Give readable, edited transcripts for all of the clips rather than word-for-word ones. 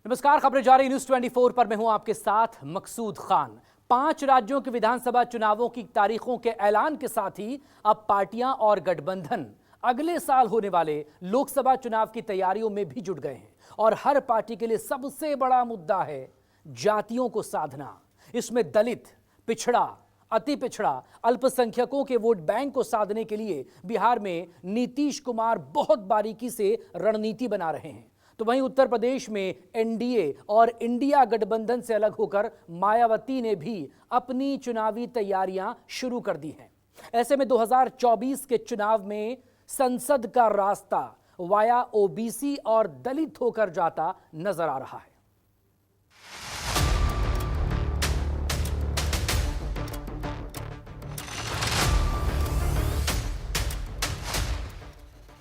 नमस्कार, खबरें जारी न्यूज 24 पर मैं हूं आपके साथ मकसूद खान। 5 राज्यों के विधानसभा चुनावों की तारीखों के ऐलान के साथ ही अब पार्टियां और गठबंधन अगले साल होने वाले लोकसभा चुनाव की तैयारियों में भी जुट गए हैं और हर पार्टी के लिए सबसे बड़ा मुद्दा है जातियों को साधना। इसमें दलित, पिछड़ा, अति पिछड़ा, अल्पसंख्यकों के वोट बैंक को साधने के लिए बिहार में नीतीश कुमार बहुत बारीकी से रणनीति बना रहे हैं। तो वहीं उत्तर प्रदेश में एनडीए और इंडिया गठबंधन से अलग होकर मायावती ने भी अपनी चुनावी तैयारियां शुरू कर दी हैं। ऐसे में 2024 के चुनाव में संसद का रास्ता वाया ओबीसी और दलित होकर जाता नजर आ रहा है।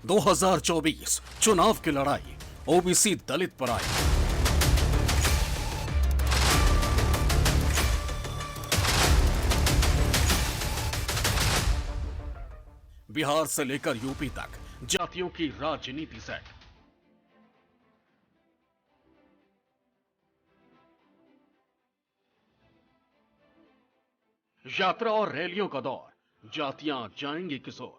(2024) चुनाव की लड़ाई ओबीसी दलित पर आई। बिहार से लेकर यूपी तक जातियों की राजनीति सेट। यात्रा और रैलियों का दौर, जातियां जाएंगी किस ओर।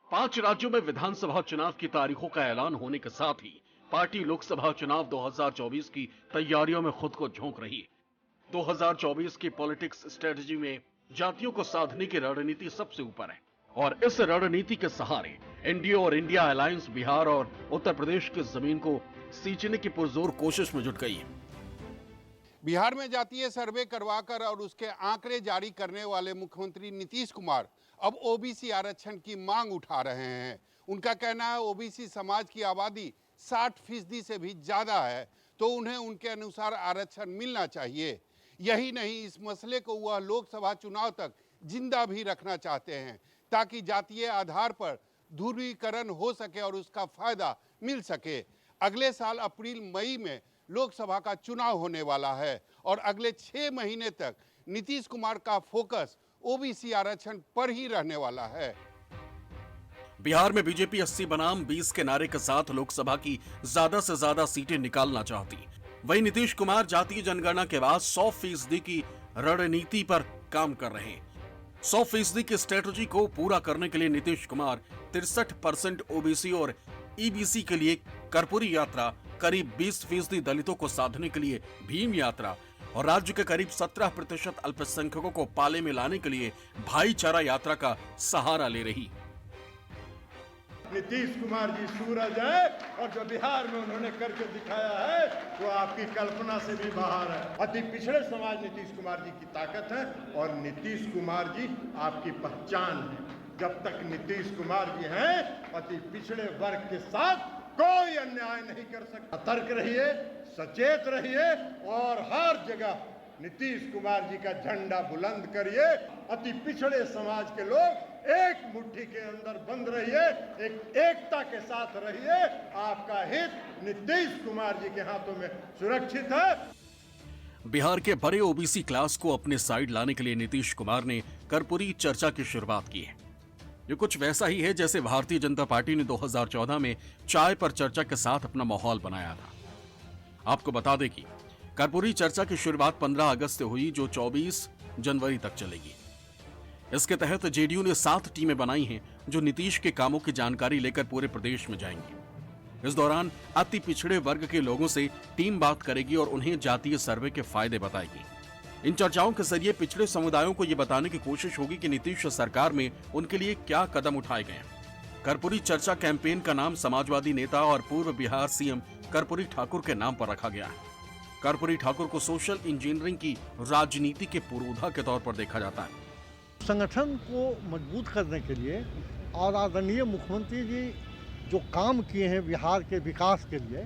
पांच राज्यों में विधानसभा चुनाव की तारीखों का ऐलान होने के साथ ही पार्टी लोकसभा चुनाव 2024 की तैयारियों में खुद को झोंक रही है। 2024 की पॉलिटिक्स स्ट्रेटजी में जातियों को साधने की रणनीति सबसे ऊपर है और इस रणनीति के सहारे एनडीए और इंडिया अलायंस बिहार और उत्तर प्रदेश की जमीन को सींचने की पुरजोर कोशिश में जुट गई है। बिहार में जातीय सर्वे करवाकर और उसके आंकड़े जारी करने वाले मुख्यमंत्री नीतीश कुमार अब ओबीसी आरक्षण की मांग उठा रहे हैं। उनका कहना है ओबीसी समाज की आबादी 60% से भी ज्यादा है, तो उन्हें उनके अनुसार आरक्षण मिलना चाहिए। यही नहीं, इस मसले को वह लोकसभा चुनाव तक जिंदा भी रखना चाहते हैं ताकि जातीय आधार पर ध्रुवीकरण हो सके और उसका फायदा मिल सके। अगले साल अप्रैल मई में लोकसभा का चुनाव होने वाला है और अगले 6 महीने तक नीतीश कुमार का फोकस ओबीसी आरक्षण पर ही रहने वाला है। बिहार में बीजेपी 80 बनाम 20 के नारे के साथ लोकसभा की ज्यादा से ज्यादा सीटें निकालना चाहती। वहीं नीतीश कुमार जातीय जनगणना के बाद 100% की रणनीति पर काम कर रहे हैं। 100% की स्ट्रेटजी को पूरा करने के लिए नीतीश कुमार 63% ओबीसी और ईबीसी के लिए कर्पूरी यात्रा, करीब 20% दलितों को साधने के लिए भीम यात्रा और राज्य के करीब 17% अल्पसंख्यकों को पाले में लाने के लिए भाईचारा यात्रा का सहारा ले रही। नीतीश कुमार जी सूरज है और जो बिहार में उन्होंने करके दिखाया है वो आपकी कल्पना से भी बाहर है। अति पिछड़े समाज नीतीश कुमार जी की ताकत है और नीतीश कुमार जी आपकी पहचान है। जब तक नीतीश कुमार जी हैं, अति पिछड़े वर्ग के साथ कोई अन्याय नहीं कर सकता। सतर्क रहिए, सचेत रहिए और हर जगह नीतीश कुमार जी का झंडा बुलंद करिए। अति पिछड़े समाज के लोग एक मुट्ठी के अंदर बंद रहिए, एकता के साथ रहिए। आपका हित नीतीश कुमार जी के हाथों में सुरक्षित है। बिहार के बड़े ओबीसी क्लास को अपने साइड लाने के लिए नीतीश कुमार ने कर्पूरी चर्चा की शुरुआत की है। ये कुछ वैसा ही है जैसे भारतीय जनता पार्टी ने 2014 में चाय पर चर्चा के साथ अपना माहौल बनाया था। आपको बता दें कि कर्पूरी चर्चा की शुरुआत 15 अगस्त से हुई, जो 24 जनवरी तक चलेगी। इसके तहत जेडीयू ने 7 टीमें बनाई हैं जो नीतीश के कामों की जानकारी लेकर पूरे प्रदेश में जाएंगी। इस दौरान अति पिछड़े वर्ग के लोगों से टीम बात करेगी और उन्हें जातीय सर्वे के फायदे बताएगी। इन चर्चाओं के जरिए पिछड़े समुदायों को यह बताने की कोशिश होगी कि नीतीश सरकार में उनके लिए क्या कदम उठाए गए। कर्पूरी चर्चा कैंपेन का नाम समाजवादी नेता और पूर्व बिहार सीएम कर्पूरी ठाकुर के नाम पर रखा गया है। कर्पूरी ठाकुर को सोशल इंजीनियरिंग की राजनीति के पुरोधा के तौर पर देखा जाता है। संगठन को मजबूत करने के लिए और आदरणीय मुख्यमंत्री जी जो काम किए हैं बिहार के विकास के लिए,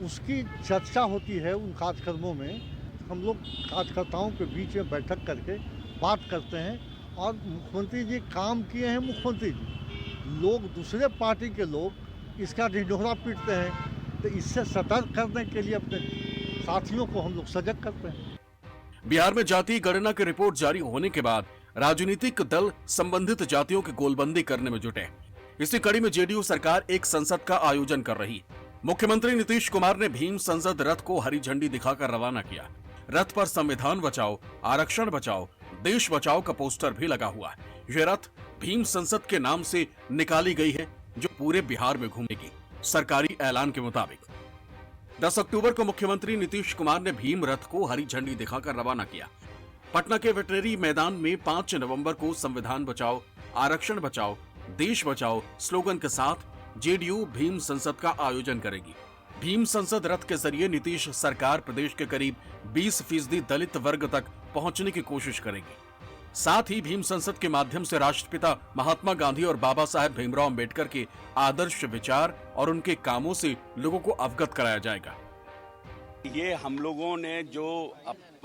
उसकी चर्चा होती है। उन कार्यक्रमों में हम लोग कार्यकर्ताओं के बीच में बैठक करके बात करते हैं और मुख्यमंत्री जी काम किए हैं। मुख्यमंत्री जी, लोग दूसरे पार्टी के लोग इसका ढिंढोरा पीटते हैं, तो इससे सतर्क करने के लिए अपने साथियों को हम लोग सजग करते हैं। बिहार में जातीय गणना की रिपोर्ट जारी होने के बाद राजनीतिक दल संबंधित जातियों की गोलबंदी करने में जुटे। इसी कड़ी में जेडीयू सरकार एक संसद का आयोजन कर रही। मुख्यमंत्री नीतीश कुमार ने भीम संसद रथ को हरी झंडी दिखाकर रवाना किया। रथ पर संविधान बचाओ, आरक्षण बचाओ, देश बचाओ का पोस्टर भी लगा हुआ है। यह रथ भीम संसद के नाम से निकाली गई है, जो पूरे बिहार में घूमेगी। सरकारी ऐलान के मुताबिक 10 अक्टूबर को मुख्यमंत्री नीतीश कुमार ने भीम रथ को हरी झंडी दिखाकर रवाना किया। पटना के वेटरनरी मैदान में 5 नवंबर को संविधान बचाओ, आरक्षण बचाओ, देश बचाओ स्लोगन के साथ जेडीयू भीम संसद का आयोजन करेगी। भीम संसद रथ के जरिए नीतीश सरकार प्रदेश के करीब 20% दलित वर्ग तक पहुंचने की कोशिश करेगी। साथ ही भीम संसद के माध्यम से राष्ट्रपिता महात्मा गांधी और बाबा साहेब भीमराव अंबेडकर के आदर्श विचार और उनके कामों से लोगों को अवगत कराया जाएगा। ये हम लोगों ने जो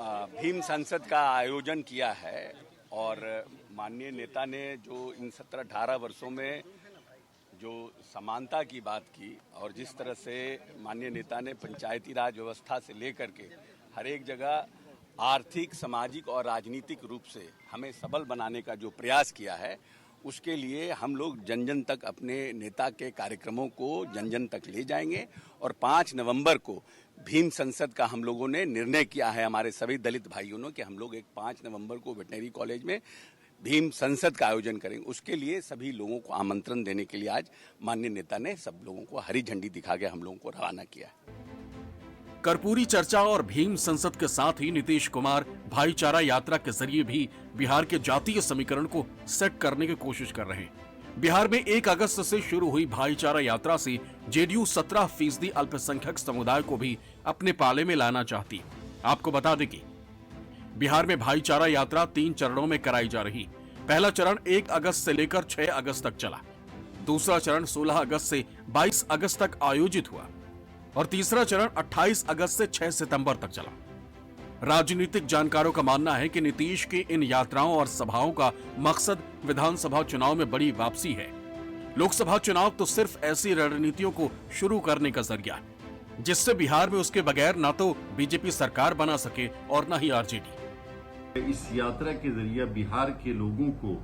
भीम संसद का आयोजन किया है और माननीय नेता ने जो इन 17-18 वर्षों में जो समानता की बात की और जिस तरह से माननीय नेता ने पंचायती राज व्यवस्था से लेकर के हर एक जगह आर्थिक, सामाजिक और राजनीतिक रूप से हमें सबल बनाने का जो प्रयास किया है, उसके लिए हम लोग जन जन तक अपने नेता के कार्यक्रमों को जन जन तक ले जाएंगे। और 5 नवंबर को भीम संसद का हम लोगों ने निर्णय किया है, हमारे सभी दलित भाइयों ने, कि हम लोग 5 नवंबर को वेटनरी कॉलेज में भीम संसद का आयोजन करेंगे। उसके लिए सभी लोगों को आमंत्रण देने के लिए आज माननीय नेता ने सब लोगों को हरी झंडी दिखा के हम लोगों को रवाना किया। कर्पूरी चर्चा और भीम संसद के साथ ही नीतीश कुमार भाईचारा यात्रा के जरिए भी बिहार के जातीय समीकरण को सेट करने की कोशिश कर रहे हैं। बिहार में 1 अगस्त से शुरू हुई भाईचारा यात्रा से जेडीयू 17% अल्पसंख्यक समुदाय को भी अपने पाले में लाना चाहती है। आपको बता दें कि बिहार में भाईचारा यात्रा 3 चरणों में कराई जा रही। पहला चरण 1 अगस्त से लेकर 6 अगस्त तक चला। दूसरा चरण 16 अगस्त से 22 अगस्त तक आयोजित हुआ और तीसरा चरण 28 अगस्त से 6 सितंबर तक चला। राजनीतिक जानकारों का मानना है कि नीतीश की इन यात्राओं और सभाओं का मकसद विधानसभा चुनाव में बड़ी वापसी है। लोकसभा चुनाव तो सिर्फ ऐसी रणनीतियों को शुरू करने का जरिया है जिससे बिहार में उसके बगैर ना तो बीजेपी सरकार बना सके और न ही आरजेडी। इस यात्रा के जरिए बिहार के लोगों को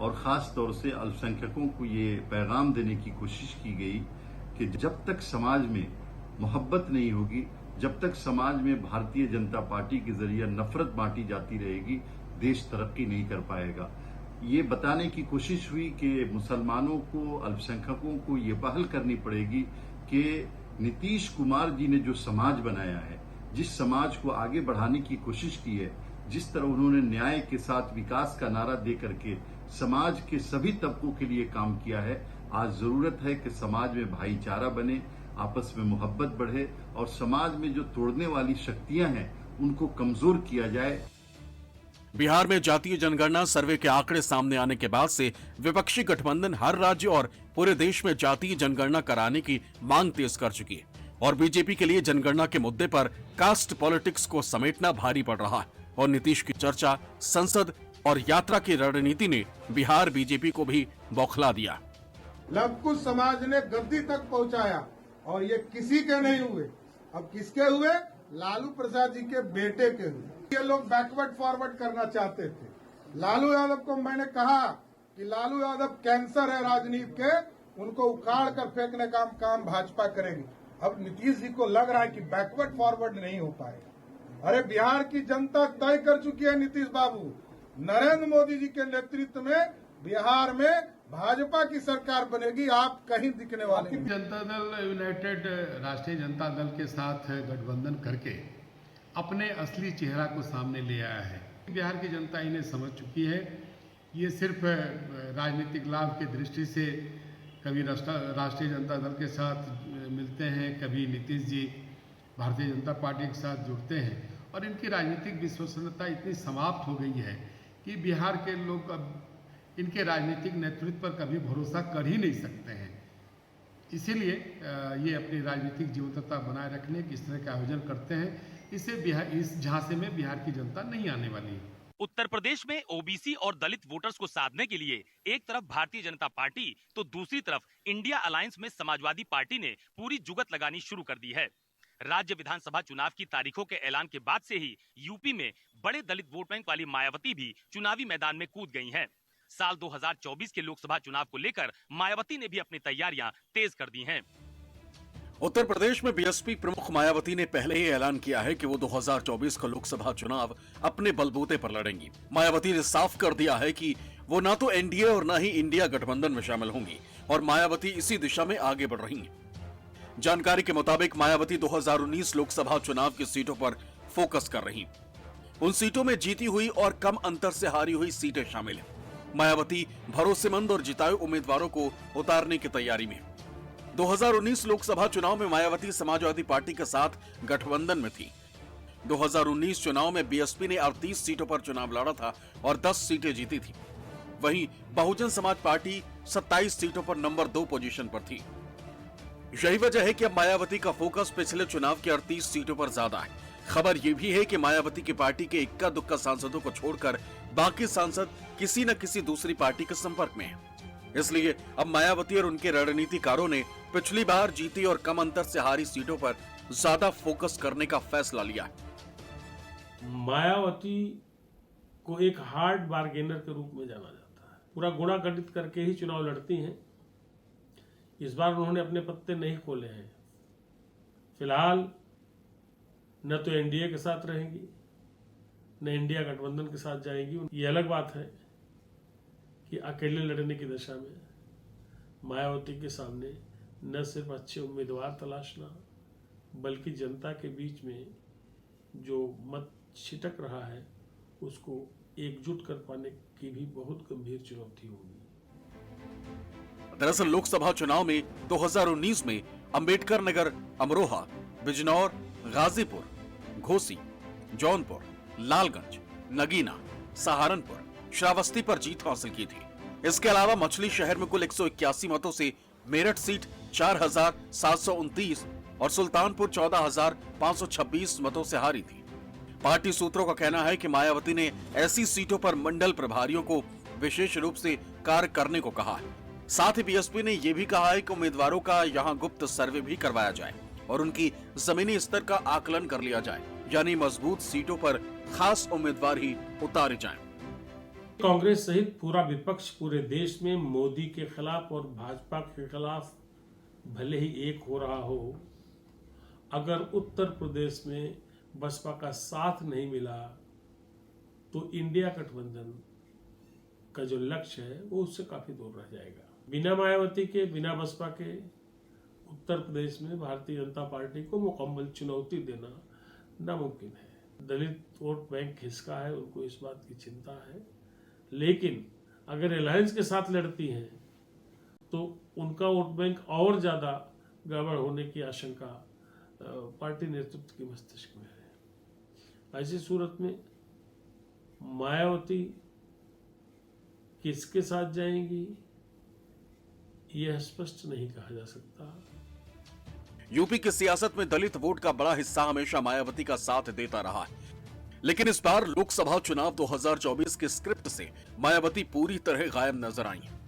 और खास तौर से अल्पसंख्यकों को ये पैगाम देने की कोशिश की गई कि जब तक समाज में मोहब्बत नहीं होगी, जब तक समाज में भारतीय जनता पार्टी के जरिए नफरत बांटी जाती रहेगी, देश तरक्की नहीं कर पाएगा। ये बताने की कोशिश हुई कि मुसलमानों को, अल्पसंख्यकों को ये पहल करनी पड़ेगी कि नीतीश कुमार जी ने जो समाज बनाया है, जिस समाज को आगे बढ़ाने की कोशिश की है, जिस तरह उन्होंने न्याय के साथ विकास का नारा दे करके समाज के सभी तबकों के लिए काम किया है, आज जरूरत है कि समाज में भाईचारा बने, आपस में मोहब्बत बढ़े और समाज में जो तोड़ने वाली शक्तियां हैं उनको कमजोर किया जाए। बिहार में जातीय जनगणना सर्वे के आंकड़े सामने आने के बाद से विपक्षी गठबंधन हर राज्य और पूरे देश में जातीय जनगणना कराने की मांग तेज कर चुकी है और बीजेपी के लिए जनगणना के मुद्दे पर कास्ट पॉलिटिक्स को समेटना भारी पड़ रहा है। और नीतीश की चर्चा, संसद और यात्रा की रणनीति ने बिहार बीजेपी को भी बौखला दिया। लवकुश समाज ने गद्दी तक पहुंचाया और ये किसी के नहीं हुए। अब किसके हुए? लालू प्रसाद जी के बेटे के हुए। ये लोग बैकवर्ड फॉरवर्ड करना चाहते थे। लालू यादव को मैंने कहा कि लालू यादव कैंसर है राजनीति के, उनको उखाड़ कर फेंकने का काम भाजपा करेगी। अब नीतीश जी को लग रहा है कि बैकवर्ड फॉरवर्ड नहीं हो पाएगा। अरे बिहार की जनता तय कर चुकी है नीतीश बाबू, नरेंद्र मोदी जी के नेतृत्व में बिहार में भाजपा की सरकार बनेगी, आप कहीं दिखने वाले नहीं। जनता दल यूनाइटेड राष्ट्रीय जनता दल के साथ गठबंधन करके अपने असली चेहरा को सामने ले आया है। बिहार की जनता इन्हें समझ चुकी है। ये सिर्फ राजनीतिक लाभ की दृष्टि से कभी राष्ट्रीय जनता दल के साथ मिलते हैं, कभी नीतीश जी भारतीय जनता पार्टी के साथ जुड़ते हैं और इनकी राजनीतिक विश्वसनीयता इतनी समाप्त हो गई है कि बिहार के लोग अब इनके राजनीतिक नेतृत्व पर कभी भरोसा कर ही नहीं सकते हैं। इसीलिए ये अपनी राजनीतिक जीवंतता बनाए रखने की इस तरह के आयोजन करते हैं। इससे बिहार, इस झांसे में बिहार की जनता नहीं आने वाली है। उत्तर प्रदेश में ओबीसी और दलित वोटर्स को साधने के लिए एक तरफ भारतीय जनता पार्टी तो दूसरी तरफ इंडिया अलायंस में समाजवादी पार्टी ने पूरी जुगत लगानी शुरू कर दी है। राज्य विधानसभा चुनाव की तारीखों के ऐलान के बाद से ही यूपी में बड़े दलित वोट बैंक वाली मायावती भी चुनावी मैदान में कूद गई हैं। साल 2024 के लोकसभा चुनाव को लेकर मायावती ने भी अपनी तैयारियां तेज कर दी हैं। उत्तर प्रदेश में बीएसपी प्रमुख मायावती ने पहले ही ऐलान किया है कि वो 2024 का लोकसभा चुनाव अपने बलबूते पर लड़ेंगी। मायावती ने साफ कर दिया है कि वो ना तो एनडीए और ना ही इंडिया गठबंधन में शामिल होंगी और मायावती इसी दिशा में आगे बढ़ रही हैं। जानकारी के मुताबिक मायावती 2019 लोकसभा चुनाव की सीटों पर फोकस कर रही। उन सीटों में जीती हुई और कम अंतर से हारी हुई सीटें शामिल हैं। मायावती भरोसेमंद और जिताए उम्मीदवारों को उतारने की तैयारी में। 2019 लोकसभा चुनाव में मायावती समाजवादी पार्टी के साथ गठबंधन में थी। 2019 चुनाव में बीएसपी ने 38 सीटों पर चुनाव लड़ा था और 10 सीटें जीती थी। वहीं बहुजन समाज पार्टी 27 सीटों पर नंबर 2 पोजीशन पर थी। यही वजह है कि अब मायावती का फोकस पिछले चुनाव के 38 सीटों पर ज्यादा है। खबर यह भी है कि मायावती की पार्टी के इक्का दुक्का सांसदों को छोड़कर बाकी सांसद किसी न किसी दूसरी पार्टी के संपर्क में हैं। इसलिए अब मायावती और उनके रणनीतिकारों ने पिछली बार जीती और कम अंतर से हारी सीटों पर ज्यादा फोकस करने का फैसला लिया है। मायावती को एक हार्ड बार्गेनर के रूप में जाना जाता है। पूरा गुणा गठित करके ही चुनाव लड़ती हैं। इस बार उन्होंने अपने पत्ते नहीं खोले हैं। फिलहाल न तो एनडीए के साथ रहेंगी न इंडिया गठबंधन के साथ जाएंगी। ये अलग बात है कि अकेले लड़ने की दशा में मायावती के सामने न सिर्फ अच्छे उम्मीदवार तलाशना बल्कि जनता के बीच में जो मत छिटक रहा है उसको एकजुट कर पाने की भी बहुत गंभीर चुनौती होगी। दरअसल लोकसभा चुनाव में 2019 में अंबेडकर नगर, अमरोहा, बिजनौर, गाजीपुर, घोसी, जौनपुर, लालगंज, नगीना, सहारनपुर, श्रावस्ती पर जीत हासिल की थी। इसके अलावा मछली शहर में कुल 181 मतों से मेरठ सीट 4729 और सुल्तानपुर 14526 मतों से हारी थी। पार्टी सूत्रों का कहना है कि मायावती ने ऐसी सीटों पर मंडल प्रभारियों को विशेष रूप से कार्य करने को कहा है। साथ ही बीएसपी ने यह भी कहा है कि उम्मीदवारों का यहां गुप्त सर्वे भी करवाया जाए और उनकी जमीनी स्तर का आकलन कर लिया जाए, यानी मजबूत सीटों पर खास उम्मीदवार ही उतारे जाएं। कांग्रेस सहित पूरा विपक्ष पूरे देश में मोदी के खिलाफ और भाजपा के खिलाफ भले ही एक हो रहा हो, अगर उत्तर प्रदेश में बसपा का साथ नहीं मिला तो इंडिया गठबंधन का जो लक्ष्य है वो उससे काफी दूर रह जाएगा। बिना मायावती के, बिना बसपा के उत्तर प्रदेश में भारतीय जनता पार्टी को मुकम्मल चुनौती देना नामुमकिन है। दलित वोट बैंक खिसका है, उनको इस बात की चिंता है, लेकिन अगर अलायंस के साथ लड़ती हैं तो उनका वोट बैंक और ज्यादा गड़बड़ होने की आशंका पार्टी नेतृत्व के मस्तिष्क में है। ऐसी सूरत में मायावती किसके साथ जाएंगी यह स्पष्ट नहीं कहा जा सकता। यूपी की सियासत में दलित वोट का बड़ा हिस्सा हमेशा मायावती का साथ देता रहा है, लेकिन इस बार लोकसभा चुनाव 2024 के स्क्रिप्ट से मायावती पूरी तरह गायब नजर आई है।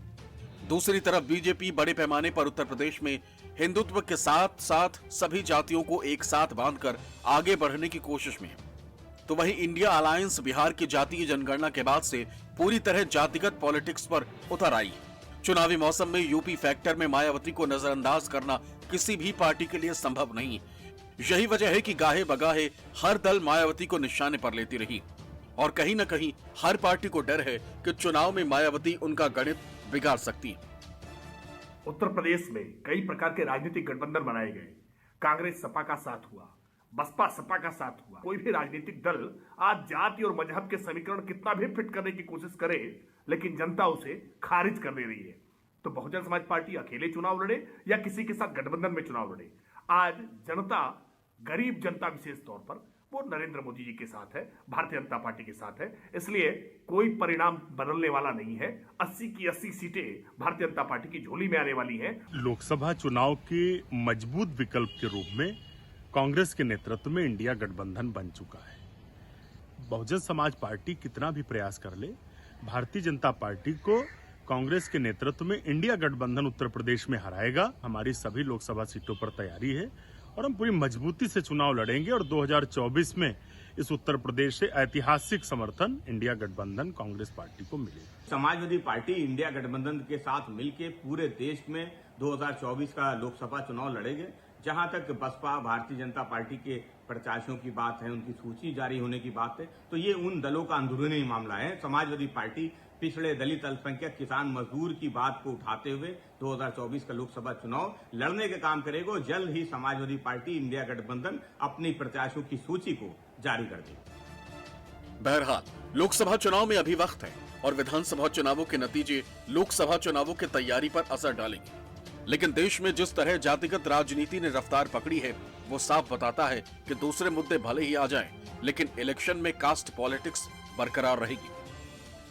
दूसरी तरफ बीजेपी बड़े पैमाने पर उत्तर प्रदेश में हिंदुत्व के साथ साथ सभी जातियों को एक साथ बांधकर आगे बढ़ने की कोशिश में है, तो वहीं इंडिया अलायंस बिहार की जातीय जनगणना के बाद से पूरी तरह जातिगत पॉलिटिक्स पर उतर आई। चुनावी मौसम में यूपी फैक्टर में मायावती को नजरअंदाज करना किसी भी पार्टी के लिए संभव नहीं। यही वजह है कि गाहे बगाहे हर दल मायावती को निशाने पर लेती रही और कहीं न कहीं हर पार्टी को डर है कि चुनाव में मायावती उनका गणित बिगाड़ सकती है। उत्तर प्रदेश में कई प्रकार के राजनीतिक गठबंधन बनाए गए। कांग्रेस सपा का साथ हुआ, बसपा सपा का साथ हुआ। कोई भी राजनीतिक दल आज जाति और मजहब के समीकरण कितना भी फिट करने की कोशिश करे, लेकिन जनता उसे खारिज कर दे रही है। तो बहुजन समाज पार्टी अकेले चुनाव लड़े या किसी के साथ गठबंधन में चुनाव लड़े, आज जनता, गरीब जनता विशेष तौर पर, वो नरेंद्र मोदी जी के साथ है, भारतीय जनता पार्टी के साथ है। इसलिए कोई परिणाम बदलने वाला नहीं है। 80 की 80 सीटें भारतीय जनता पार्टी की झोली में आने वाली हैं। लोकसभा चुनाव के मजबूत विकल्प के रूप में कांग्रेस के नेतृत्व में इंडिया गठबंधन बन चुका है। बहुजन समाज पार्टी कितना भी प्रयास कर ले, भारतीय जनता पार्टी को कांग्रेस के नेतृत्व में इंडिया गठबंधन उत्तर प्रदेश में हराएगा। हमारी सभी लोकसभा सीटों पर तैयारी है और हम पूरी मजबूती से चुनाव लड़ेंगे और 2024 में इस उत्तर प्रदेश से ऐतिहासिक समर्थन इंडिया गठबंधन कांग्रेस पार्टी को मिलेगा। समाजवादी पार्टी इंडिया गठबंधन के साथ मिलकर पूरे देश में 2024 का लोकसभा चुनाव लड़ेंगे। जहां तक बसपा भारतीय जनता पार्टी के प्रत्याशियों की बात है, उनकी सूची जारी होने की बात है, तो ये उन दलों का अंदरूनी मामला है। समाजवादी पार्टी पिछड़े दलित अल्पसंख्यक किसान मजदूर की बात को उठाते हुए 2024 का लोकसभा चुनाव लड़ने के काम करेगा। जल्द ही समाजवादी पार्टी इंडिया गठबंधन अपनी प्रत्याशियों की सूची को जारी कर देगी। बहरहाल लोकसभा चुनाव में अभी वक्त है और विधानसभा चुनावों के नतीजे लोकसभा चुनावों की तैयारी पर असर डालेंगे। लेकिन देश में जिस तरह जातिगत राजनीति ने रफ्तार पकड़ी है, वो साफ बताता है कि दूसरे मुद्दे भले ही आ जाएं, लेकिन इलेक्शन में कास्ट पॉलिटिक्स बरकरार रहेगी।